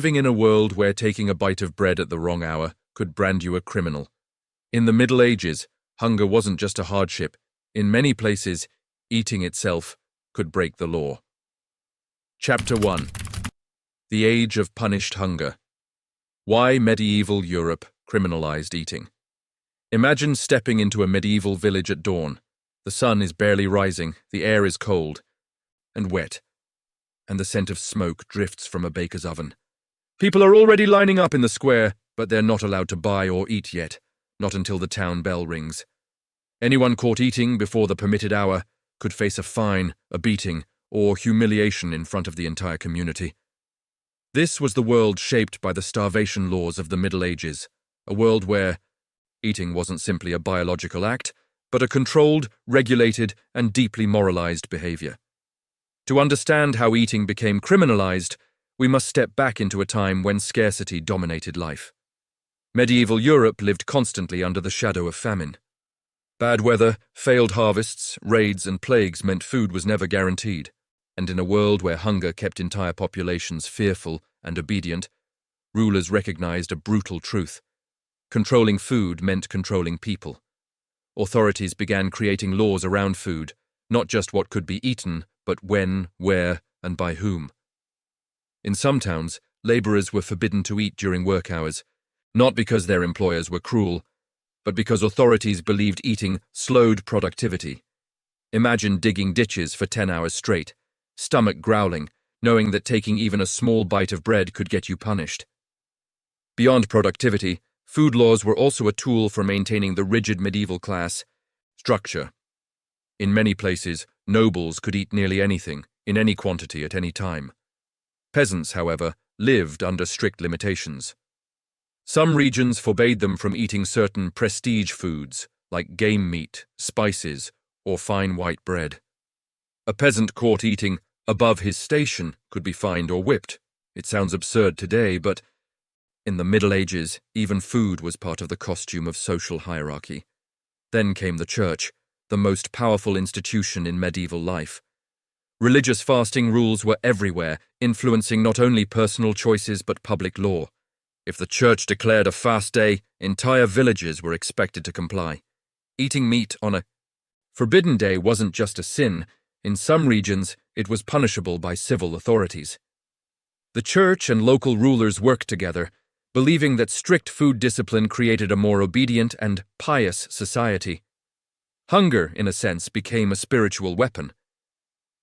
Living in a world where taking a bite of bread at the wrong hour could brand you a criminal. In the Middle Ages, hunger wasn't just a hardship. In many places, eating itself could break the law. Chapter 1. The Age of Punished Hunger. Why medieval Europe criminalized eating. Imagine stepping into a medieval village at dawn. The sun is barely rising, the air is cold and wet, and the scent of smoke drifts from a baker's oven. People are already lining up in the square, but they're not allowed to buy or eat yet, not until the town bell rings. Anyone caught eating before the permitted hour could face a fine, a beating, or humiliation in front of the entire community. This was the world shaped by the starvation laws of the Middle Ages, a world where eating wasn't simply a biological act, but a controlled, regulated, and deeply moralized behavior. To understand how eating became criminalized, we must step back into a time when scarcity dominated life. Medieval Europe lived constantly under the shadow of famine. Bad weather, failed harvests, raids, and plagues meant food was never guaranteed, and in a world where hunger kept entire populations fearful and obedient, rulers recognized a brutal truth. Controlling food meant controlling people. Authorities began creating laws around food, not just what could be eaten, but when, where, and by whom. In some towns, laborers were forbidden to eat during work hours, not because their employers were cruel, but because authorities believed eating slowed productivity. Imagine digging ditches for 10 hours straight, stomach growling, knowing that taking even a small bite of bread could get you punished. Beyond productivity, food laws were also a tool for maintaining the rigid medieval class structure. In many places, nobles could eat nearly anything, in any quantity at any time. Peasants, however, lived under strict limitations. Some regions forbade them from eating certain prestige foods, like game meat, spices, or fine white bread. A peasant caught eating above his station could be fined or whipped. It sounds absurd today, but in the Middle Ages, even food was part of the costume of social hierarchy. Then came the church, the most powerful institution in medieval life. Religious fasting rules were everywhere, influencing not only personal choices but public law. If the church declared a fast day, entire villages were expected to comply. Eating meat on a forbidden day wasn't just a sin. In some regions, it was punishable by civil authorities. The church and local rulers worked together, believing that strict food discipline created a more obedient and pious society. Hunger, in a sense, became a spiritual weapon.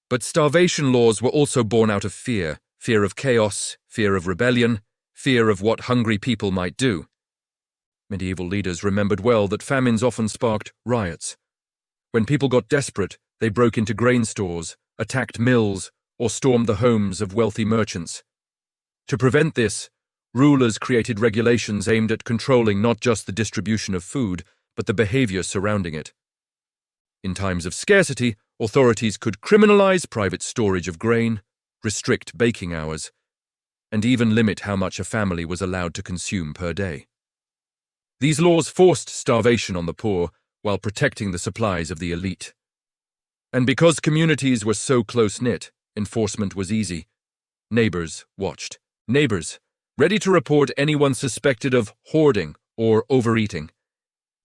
But starvation laws were also born out of fear of chaos, fear of rebellion, fear of what hungry people might do. Medieval leaders remembered well that famines often sparked riots. When people got desperate, they broke into grain stores, attacked mills, or stormed the homes of wealthy merchants. To prevent this, rulers created regulations aimed at controlling not just the distribution of food, but the behavior surrounding it. In times of scarcity, authorities could criminalize private storage of grain, restrict baking hours, and even limit how much a family was allowed to consume per day. These laws forced starvation on the poor while protecting the supplies of the elite. And because communities were so close-knit, enforcement was easy. Neighbors watched. Neighbors, ready to report anyone suspected of hoarding or overeating.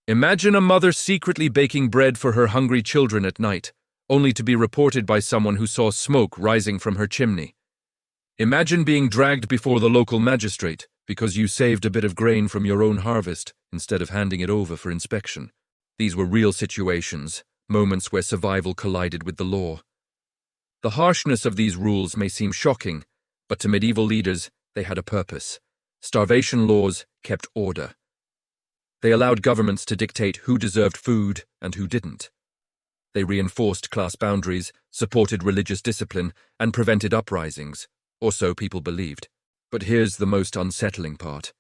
Imagine a mother secretly baking bread for her hungry children at night, only to be reported by someone who saw smoke rising from her chimney. Imagine being dragged before the local magistrate because you saved a bit of grain from your own harvest instead of handing it over for inspection. These were real situations, moments where survival collided with the law. The harshness of these rules may seem shocking, but to medieval leaders, they had a purpose. Starvation laws kept order. They allowed governments to dictate who deserved food and who didn't. They reinforced class boundaries, supported religious discipline, and prevented uprisings, or so people believed. But here's the most unsettling part.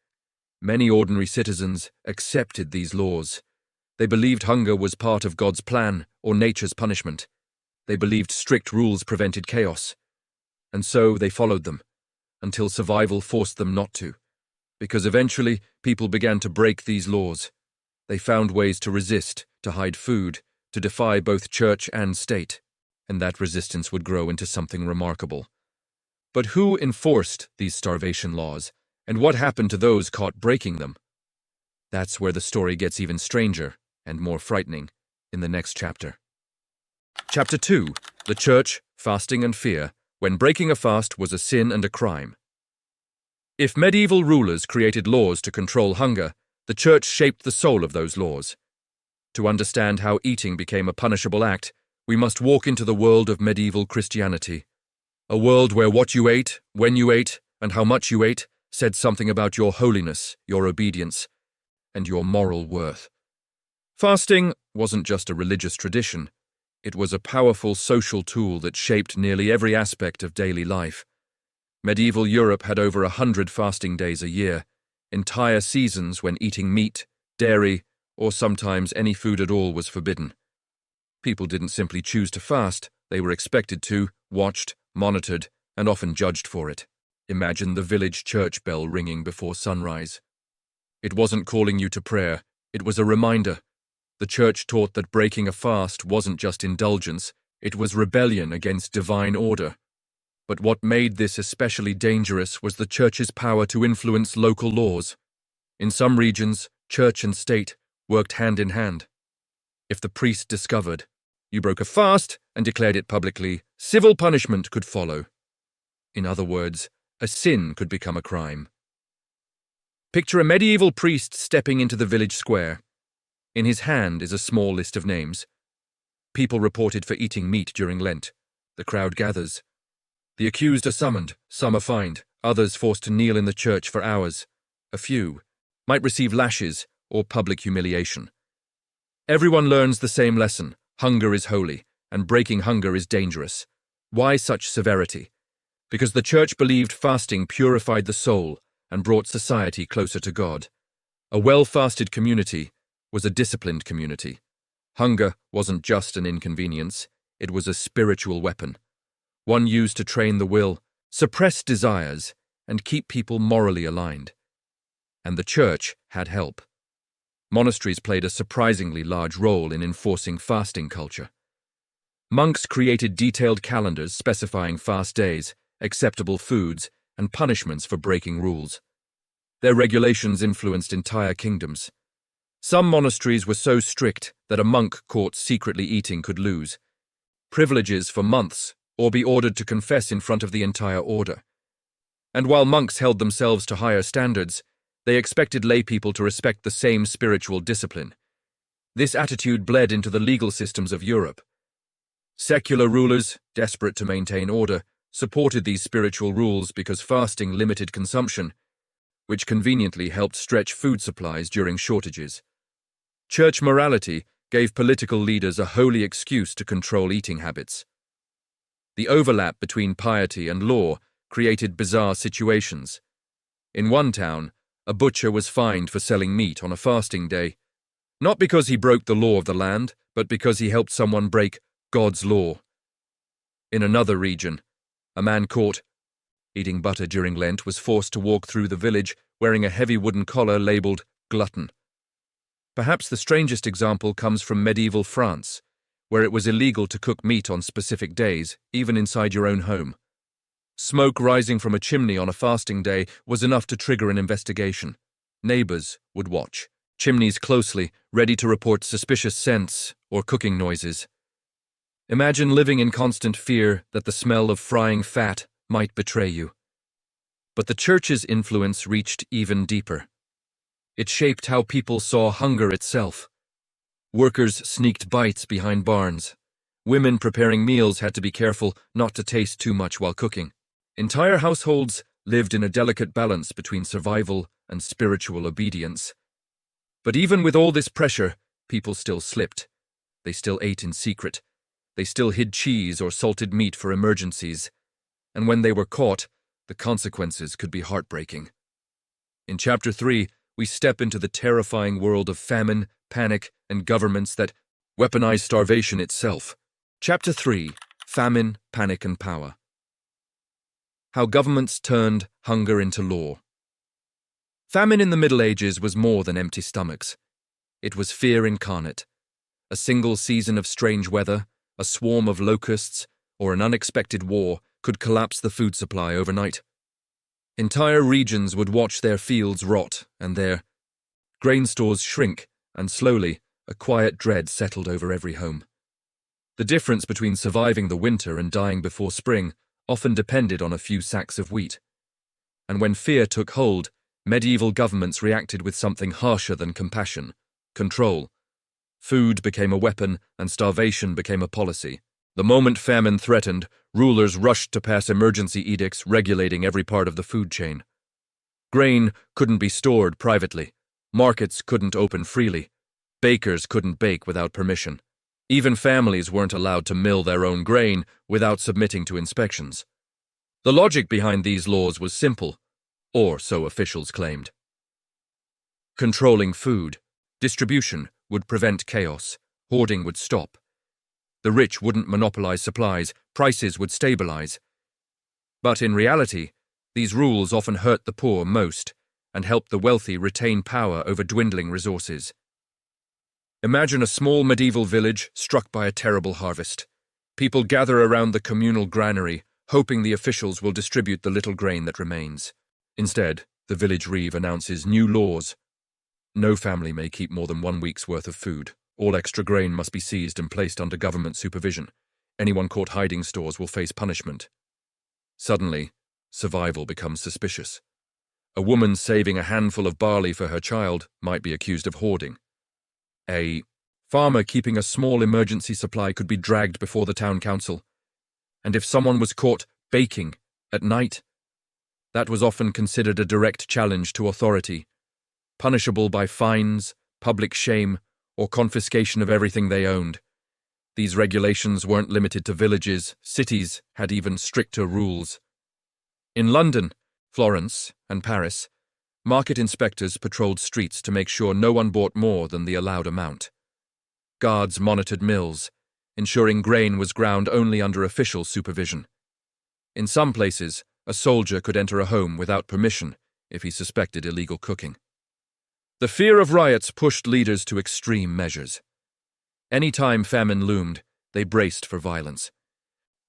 Many ordinary citizens accepted these laws. They believed hunger was part of God's plan or nature's punishment. They believed strict rules prevented chaos. And so they followed them, until survival forced them not to. Because eventually, people began to break these laws. They found ways to resist, to hide food, to defy both church and state, and that resistance would grow into something remarkable. But who enforced these starvation laws, and what happened to those caught breaking them? That's where the story gets even stranger and more frightening in the next chapter. Chapter 2. The Church, Fasting and Fear, when breaking a fast was a sin and a crime. If medieval rulers created laws to control hunger, the Church shaped the soul of those laws. To understand how eating became a punishable act, we must walk into the world of medieval Christianity. A world where what you ate, when you ate, and how much you ate said something about your holiness, your obedience, and your moral worth. Fasting wasn't just a religious tradition. It was a powerful social tool that shaped nearly every aspect of daily life. Medieval Europe had over 100 fasting days a year, entire seasons when eating meat, dairy, or sometimes any food at all was forbidden. People didn't simply choose to fast, they were expected to, watched, monitored, and often judged for it. Imagine the village church bell ringing before sunrise. It wasn't calling you to prayer, it was a reminder. The Church taught that breaking a fast wasn't just indulgence, it was rebellion against divine order. But what made this especially dangerous was the Church's power to influence local laws. In some regions, church and state worked hand in hand. If the priest discovered you broke a fast and declared it publicly, civil punishment could follow. In other words, a sin could become a crime. Picture a medieval priest stepping into the village square. In his hand is a small list of names. People reported for eating meat during Lent. The crowd gathers. The accused are summoned, some are fined, others forced to kneel in the church for hours. A few might receive lashes or public humiliation. Everyone learns the same lesson: hunger is holy, and breaking hunger is dangerous. Why such severity? Because the Church believed fasting purified the soul and brought society closer to God. A well-fasted community was a disciplined community. Hunger wasn't just an inconvenience, it was a spiritual weapon. One used to train the will, suppress desires, and keep people morally aligned. And the Church had help. Monasteries played a surprisingly large role in enforcing fasting culture. Monks created detailed calendars specifying fast days, acceptable foods, and punishments for breaking rules. Their regulations influenced entire kingdoms. Some monasteries were so strict that a monk caught secretly eating could lose privileges for months or be ordered to confess in front of the entire order. And while monks held themselves to higher standards, they expected laypeople to respect the same spiritual discipline. This attitude bled into the legal systems of Europe. Secular rulers, desperate to maintain order, supported these spiritual rules because fasting limited consumption, which conveniently helped stretch food supplies during shortages. Church morality gave political leaders a holy excuse to control eating habits. The overlap between piety and law created bizarre situations. In one town, a butcher was fined for selling meat on a fasting day, not because he broke the law of the land, but because he helped someone break God's law. In another region, a man caught eating butter during Lent was forced to walk through the village wearing a heavy wooden collar labeled glutton. Perhaps the strangest example comes from medieval France, where it was illegal to cook meat on specific days, even inside your own home. Smoke rising from a chimney on a fasting day was enough to trigger an investigation. Neighbors would watch chimneys closely, ready to report suspicious scents or cooking noises. Imagine living in constant fear that the smell of frying fat might betray you. But the Church's influence reached even deeper. It shaped how people saw hunger itself. Workers sneaked bites behind barns. Women preparing meals had to be careful not to taste too much while cooking. Entire households lived in a delicate balance between survival and spiritual obedience. But even with all this pressure, people still slipped. They still ate in secret. They still hid cheese or salted meat for emergencies. And when they were caught, the consequences could be heartbreaking. In Chapter 3, we step into the terrifying world of famine, panic, and governments that weaponize starvation itself. Chapter 3, Famine, Panic, and Power. How governments turned hunger into law. Famine in the Middle Ages was more than empty stomachs. It was fear incarnate. A single season of strange weather, a swarm of locusts, or an unexpected war could collapse the food supply overnight. Entire regions would watch their fields rot and their grain stores shrink, and slowly, a quiet dread settled over every home. The difference between surviving the winter and dying before spring often depended on a few sacks of wheat. And when fear took hold, medieval governments reacted with something harsher than compassion: control. Food became a weapon, and starvation became a policy. The moment famine threatened, rulers rushed to pass emergency edicts regulating every part of the food chain. Grain couldn't be stored privately. Markets couldn't open freely. Bakers couldn't bake without permission. Even families weren't allowed to mill their own grain without submitting to inspections. The logic behind these laws was simple, or so officials claimed. Controlling food distribution would prevent chaos. Hoarding would stop. The rich wouldn't monopolize supplies. Prices would stabilize. But in reality, these rules often hurt the poor most and helped the wealthy retain power over dwindling resources. Imagine a small medieval village struck by a terrible harvest. People gather around the communal granary, hoping the officials will distribute the little grain that remains. Instead, the village reeve announces new laws. No family may keep more than 1 week's worth of food. All extra grain must be seized and placed under government supervision. Anyone caught hiding stores will face punishment. Suddenly, survival becomes suspicious. A woman saving a handful of barley for her child might be accused of hoarding. A farmer keeping a small emergency supply could be dragged before the town council. And if someone was caught baking at night, that was often considered a direct challenge to authority, punishable by fines, public shame, or confiscation of everything they owned. These regulations weren't limited to villages. Cities had even stricter rules. In London, Florence, and Paris, market inspectors patrolled streets to make sure no one bought more than the allowed amount. Guards monitored mills, ensuring grain was ground only under official supervision. In some places, a soldier could enter a home without permission if he suspected illegal cooking. The fear of riots pushed leaders to extreme measures. Any time famine loomed, they braced for violence.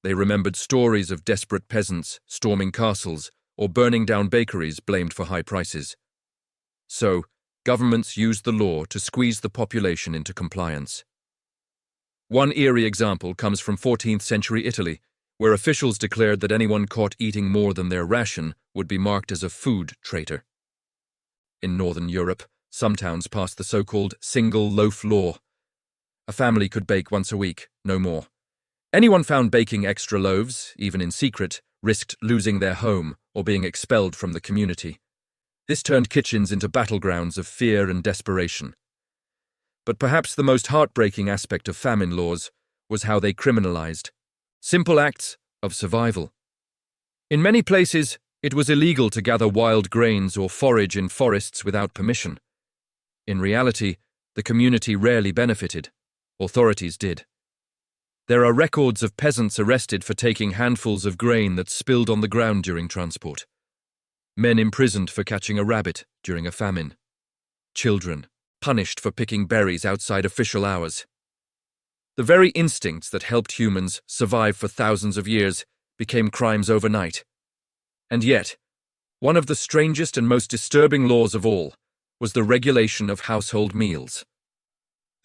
They remembered stories of desperate peasants storming castles or burning down bakeries blamed for high prices. So, governments used the law to squeeze the population into compliance. One eerie example comes from 14th century Italy, where officials declared that anyone caught eating more than their ration would be marked as a food traitor. In Northern Europe, some towns passed the so-called single loaf law. A family could bake once a week, no more. Anyone found baking extra loaves, even in secret, risked losing their home or being expelled from the community. This turned kitchens into battlegrounds of fear and desperation. But perhaps the most heartbreaking aspect of famine laws was how they criminalized simple acts of survival. In many places, it was illegal to gather wild grains or forage in forests without permission. In reality, the community rarely benefited. Authorities did. There are records of peasants arrested for taking handfuls of grain that spilled on the ground during transport. Men imprisoned for catching a rabbit during a famine. Children punished for picking berries outside official hours. The very instincts that helped humans survive for thousands of years became crimes overnight. And yet, one of the strangest and most disturbing laws of all was the regulation of household meals.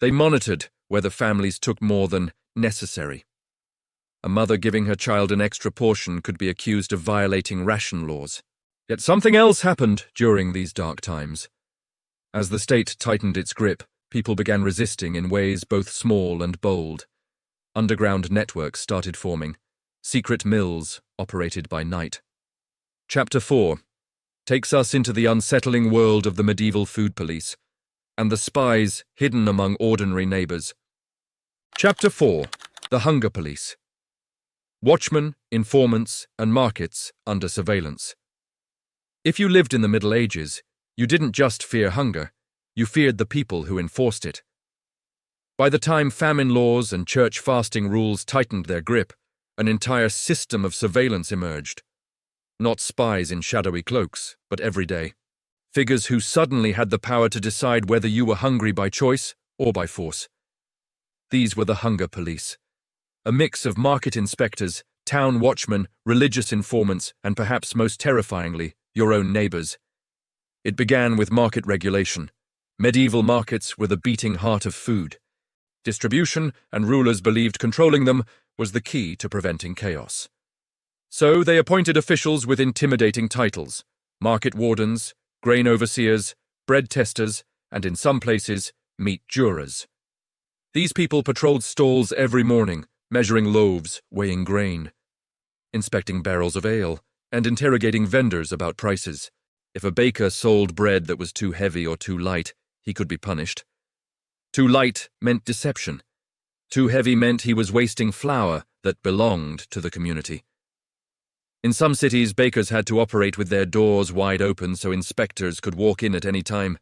They monitored whether families took more than necessary. A mother giving her child an extra portion could be accused of violating ration laws. Yet something else happened during these dark times. As the state tightened its grip, people began resisting in ways both small and bold. Underground networks started forming, secret mills operated by night. Chapter 4 takes us into the unsettling world of the medieval food police and the spies hidden among ordinary neighbors. Chapter 4: The Hunger Police. Watchmen, informants, and markets under surveillance. If you lived in the Middle Ages, you didn't just fear hunger, you feared the people who enforced it. By the time famine laws and church fasting rules tightened their grip, an entire system of surveillance emerged. Not spies in shadowy cloaks, but everyday. Figures who suddenly had the power to decide whether you were hungry by choice or by force. These were the Hunger Police, a mix of market inspectors, town watchmen, religious informants, and perhaps most terrifyingly, your own neighbors. It began with market regulation. Medieval markets were the beating heart of food. Distribution, and rulers believed controlling them, was the key to preventing chaos. So they appointed officials with intimidating titles: market wardens, grain overseers, bread testers, and in some places, meat jurors. These people patrolled stalls every morning, measuring loaves, weighing grain, inspecting barrels of ale, and interrogating vendors about prices. If a baker sold bread that was too heavy or too light, he could be punished. Too light meant deception. Too heavy meant he was wasting flour that belonged to the community. In some cities, bakers had to operate with their doors wide open so inspectors could walk in at any time.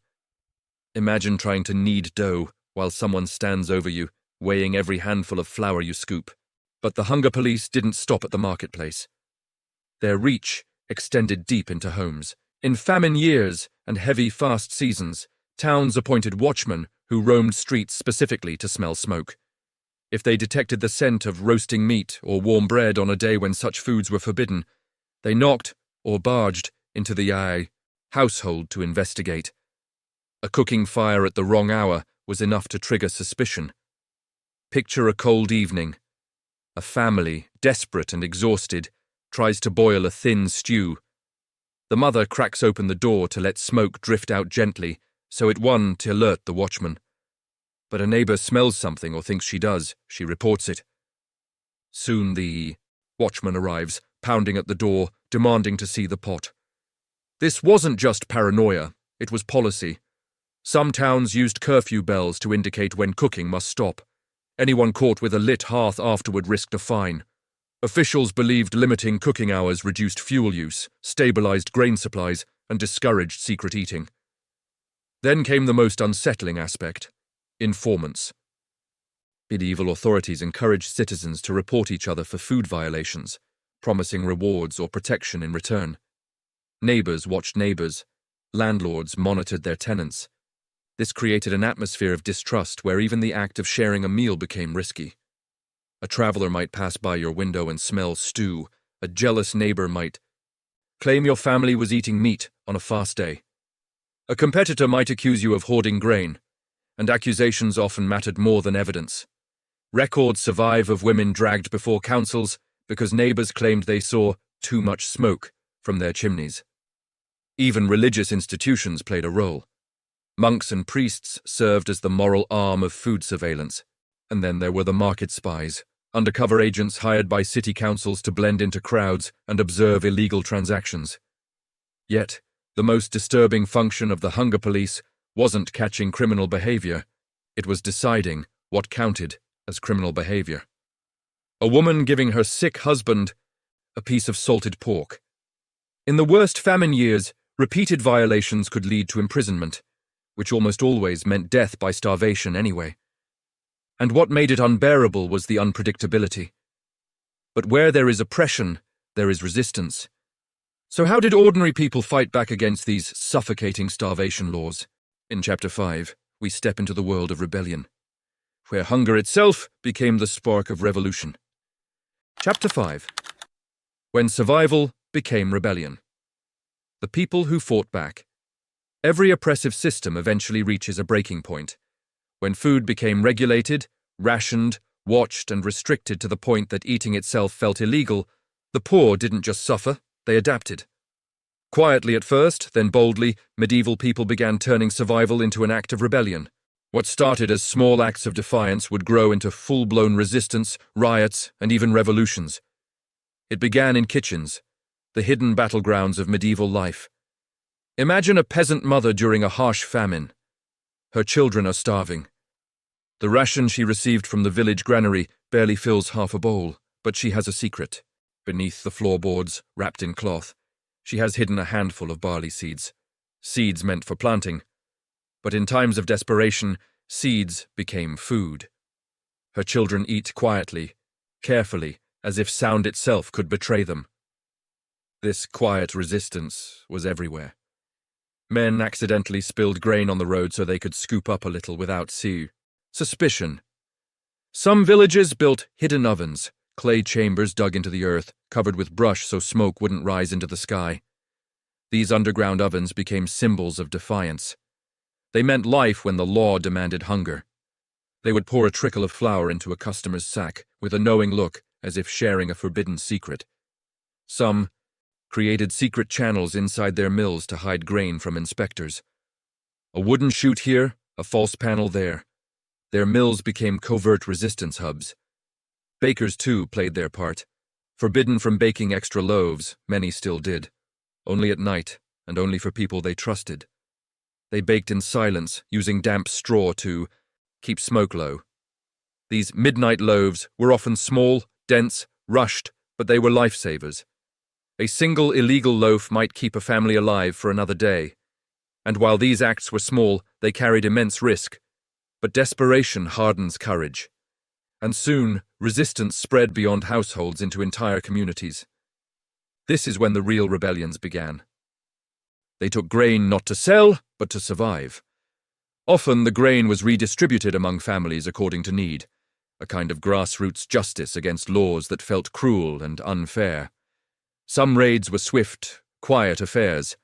Imagine trying to knead dough while someone stands over you, weighing every handful of flour you scoop. But the hunger police didn't stop at the marketplace. Their reach extended deep into homes. In famine years and heavy fast seasons, towns appointed watchmen who roamed streets specifically to smell smoke. If they detected the scent of roasting meat or warm bread on a day when such foods were forbidden, they knocked or barged into the household to investigate. A cooking fire at the wrong hour was enough to trigger suspicion. Picture a cold evening. A family, desperate and exhausted, tries to boil a thin stew. The mother cracks open the door to let smoke drift out gently, so it won't alert the watchman. But a neighbor smells something or thinks she does. She reports it. Soon the watchman arrives, pounding at the door, demanding to see the pot. This wasn't just paranoia, it was policy. Some towns used curfew bells to indicate when cooking must stop. Anyone caught with a lit hearth afterward risked a fine. Officials believed limiting cooking hours reduced fuel use, stabilized grain supplies, and discouraged secret eating. Then came the most unsettling aspect: informants. Medieval authorities encouraged citizens to report each other for food violations, promising rewards or protection in return. Neighbors watched neighbors. Landlords monitored their tenants. This created an atmosphere of distrust where even the act of sharing a meal became risky. A traveler might pass by your window and smell stew. A jealous neighbor might claim your family was eating meat on a fast day. A competitor might accuse you of hoarding grain, and accusations often mattered more than evidence. Records survive of women dragged before councils because neighbors claimed they saw too much smoke from their chimneys. Even religious institutions played a role. Monks and priests served as the moral arm of food surveillance. And then there were the market spies, undercover agents hired by city councils to blend into crowds and observe illegal transactions. Yet, the most disturbing function of the hunger police wasn't catching criminal behavior, it was deciding what counted as criminal behavior. A woman giving her sick husband a piece of salted pork. In the worst famine years, repeated violations could lead to imprisonment, which almost always meant death by starvation anyway. And what made it unbearable was the unpredictability. But where there is oppression, there is resistance. So how did ordinary people fight back against these suffocating starvation laws? In Chapter 5, we step into the world of rebellion, where hunger itself became the spark of revolution. Chapter 5. When survival became rebellion. The people who fought back. Every oppressive system eventually reaches a breaking point. When food became regulated, rationed, watched, and restricted to the point that eating itself felt illegal, the poor didn't just suffer, they adapted. Quietly at first, then boldly, medieval people began turning survival into an act of rebellion. What started as small acts of defiance would grow into full-blown resistance, riots, and even revolutions. It began in kitchens, the hidden battlegrounds of medieval life. Imagine a peasant mother during a harsh famine. Her children are starving. The ration she received from the village granary barely fills half a bowl, but she has a secret. Beneath the floorboards, wrapped in cloth, she has hidden a handful of barley seeds. Seeds meant for planting. But in times of desperation, seeds became food. Her children eat quietly, carefully, as if sound itself could betray them. This quiet resistance was everywhere. Men accidentally spilled grain on the road so they could scoop up a little without suspicion. Some villages built hidden ovens, clay chambers dug into the earth, covered with brush so smoke wouldn't rise into the sky. These underground ovens became symbols of defiance. They meant life when the law demanded hunger. They would pour a trickle of flour into a customer's sack with a knowing look, as if sharing a forbidden secret. Some created secret channels inside their mills to hide grain from inspectors. A wooden chute here, a false panel there. Their mills became covert resistance hubs. Bakers, too, played their part. Forbidden from baking extra loaves, many still did. Only at night, and only for people they trusted. They baked in silence, using damp straw to keep smoke low. These midnight loaves were often small, dense, rushed, but they were lifesavers. A single illegal loaf might keep a family alive for another day. And while these acts were small, they carried immense risk. But desperation hardens courage. And soon, resistance spread beyond households into entire communities. This is when the real rebellions began. They took grain not to sell, but to survive. Often the grain was redistributed among families according to need, a kind of grassroots justice against laws that felt cruel and unfair. Some raids were swift, quiet affairs.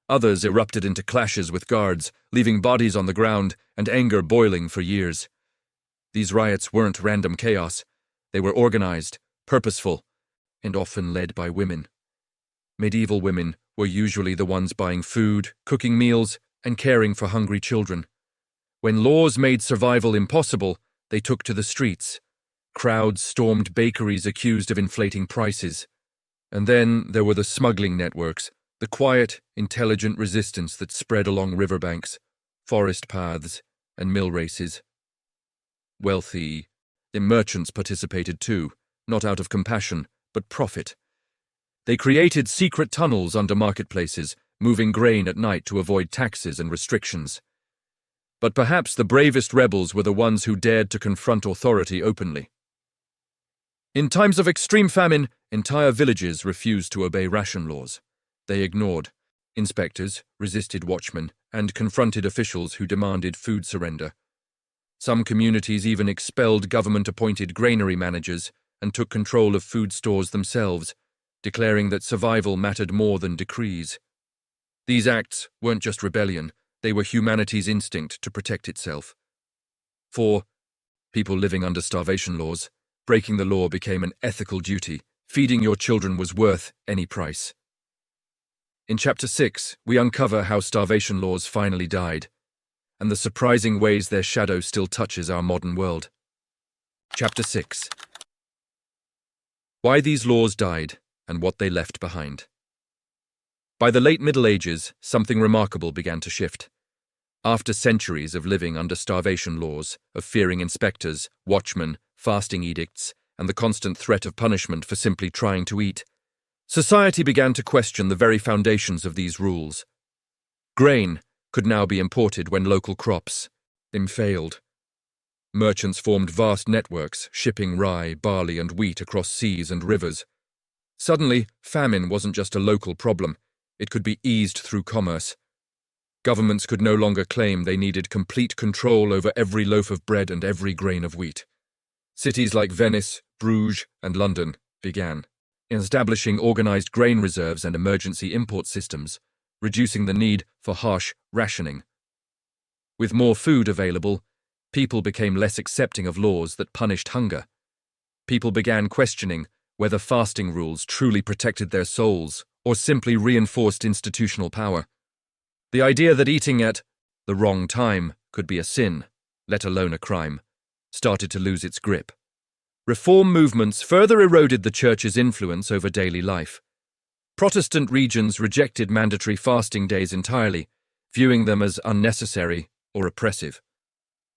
Others erupted into clashes with guards, leaving bodies on the ground and anger boiling for years. These riots weren't random chaos. They were organized, purposeful, and often led by women. Medieval women were usually the ones buying food, cooking meals, and caring for hungry children. When laws made survival impossible, they took to the streets. Crowds stormed bakeries accused of inflating prices. And then there were the smuggling networks, the quiet, intelligent resistance that spread along riverbanks, forest paths, and mill races. Wealthy merchants participated too, not out of compassion, but profit. They created secret tunnels under marketplaces, moving grain at night to avoid taxes and restrictions. But perhaps the bravest rebels were the ones who dared to confront authority openly. In times of extreme famine, entire villages refused to obey ration laws. They ignored inspectors, resisted watchmen, and confronted officials who demanded food surrender. Some communities even expelled government-appointed granary managers and took control of food stores themselves, declaring that survival mattered more than decrees. These acts weren't just rebellion, they were humanity's instinct to protect itself. For people living under starvation laws, breaking the law became an ethical duty. Feeding your children was worth any price. In Chapter 6, we uncover how starvation laws finally died, and the surprising ways their shadow still touches our modern world. Chapter 6. Why these laws died, and what they left behind. By the late Middle Ages, something remarkable began to shift. After centuries of living under starvation laws, of fearing inspectors, watchmen, fasting edicts, and the constant threat of punishment for simply trying to eat, society began to question the very foundations of these rules. Grain could now be imported when local crops failed. Merchants formed vast networks, shipping rye, barley, and wheat across seas and rivers. Suddenly, famine wasn't just a local problem, it could be eased through commerce. Governments could no longer claim they needed complete control over every loaf of bread and every grain of wheat. Cities like Venice, Bruges, and London began establishing organized grain reserves and emergency import systems, reducing the need for harsh rationing. With more food available, people became less accepting of laws that punished hunger. People began questioning whether fasting rules truly protected their souls or simply reinforced institutional power. The idea that eating at the wrong time could be a sin, let alone a crime, started to lose its grip. Reform movements further eroded the Church's influence over daily life. Protestant regions rejected mandatory fasting days entirely, viewing them as unnecessary or oppressive.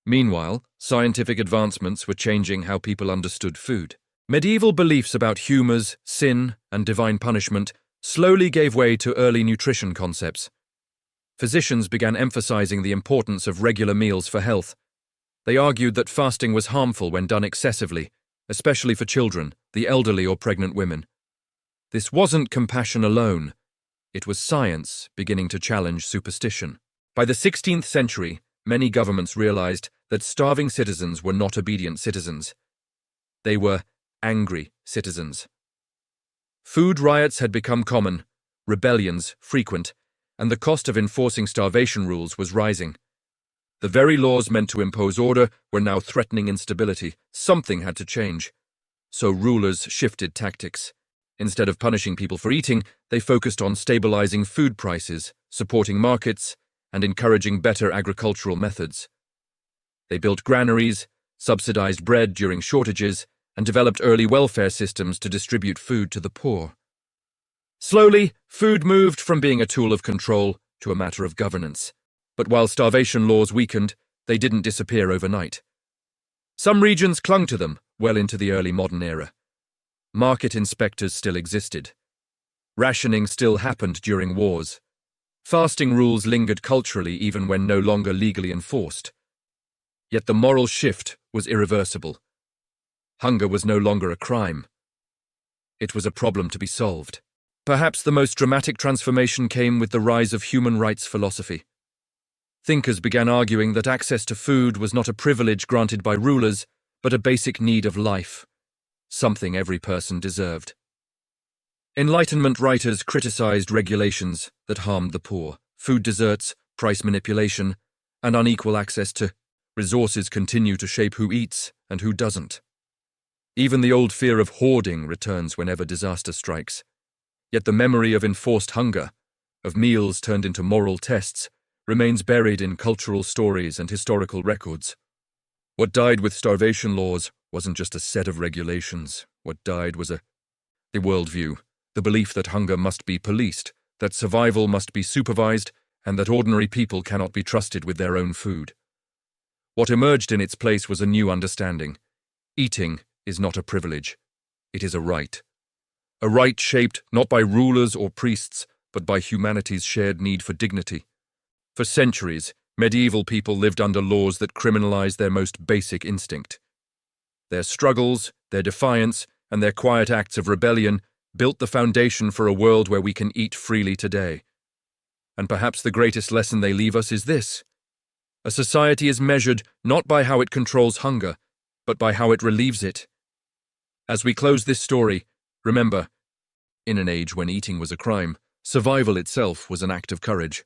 Meanwhile, scientific advancements were changing how people understood food. Medieval beliefs about humors, sin, and divine punishment slowly gave way to early nutrition concepts. Physicians began emphasizing the importance of regular meals for health. They argued that fasting was harmful when done excessively, especially for children, the elderly, or pregnant women. This wasn't compassion alone. It was science beginning to challenge superstition. By the 16th century, many governments realized that starving citizens were not obedient citizens. They were angry citizens. Food riots had become common, rebellions frequent, and the cost of enforcing starvation rules was rising. The very laws meant to impose order were now threatening instability. Something had to change. So rulers shifted tactics. Instead of punishing people for eating, they focused on stabilizing food prices, supporting markets, and encouraging better agricultural methods. They built granaries, subsidized bread during shortages, and developed early welfare systems to distribute food to the poor. Slowly, food moved from being a tool of control to a matter of governance. But while starvation laws weakened, they didn't disappear overnight. Some regions clung to them well into the early modern era. Market inspectors still existed. Rationing still happened during wars. Fasting rules lingered culturally even when no longer legally enforced. Yet the moral shift was irreversible. Hunger was no longer a crime. It was a problem to be solved. Perhaps the most dramatic transformation came with the rise of human rights philosophy. Thinkers began arguing that access to food was not a privilege granted by rulers, but a basic need of life, something every person deserved. Enlightenment writers criticized regulations that harmed the poor. Food deserts, price manipulation, and unequal access to resources continue to shape who eats and who doesn't. Even the old fear of hoarding returns whenever disaster strikes. Yet the memory of enforced hunger, of meals turned into moral tests, remains buried in cultural stories and historical records. What died with starvation laws wasn't just a set of regulations. What died was the worldview, the belief that hunger must be policed, that survival must be supervised, and that ordinary people cannot be trusted with their own food. What emerged in its place was a new understanding. Eating is not a privilege. It is a right. A right shaped not by rulers or priests, but by humanity's shared need for dignity. For centuries, medieval people lived under laws that criminalized their most basic instinct. Their struggles, their defiance, and their quiet acts of rebellion built the foundation for a world where we can eat freely today. And perhaps the greatest lesson they leave us is this: a society is measured not by how it controls hunger, but by how it relieves it. As we close this story, remember, in an age when eating was a crime, survival itself was an act of courage.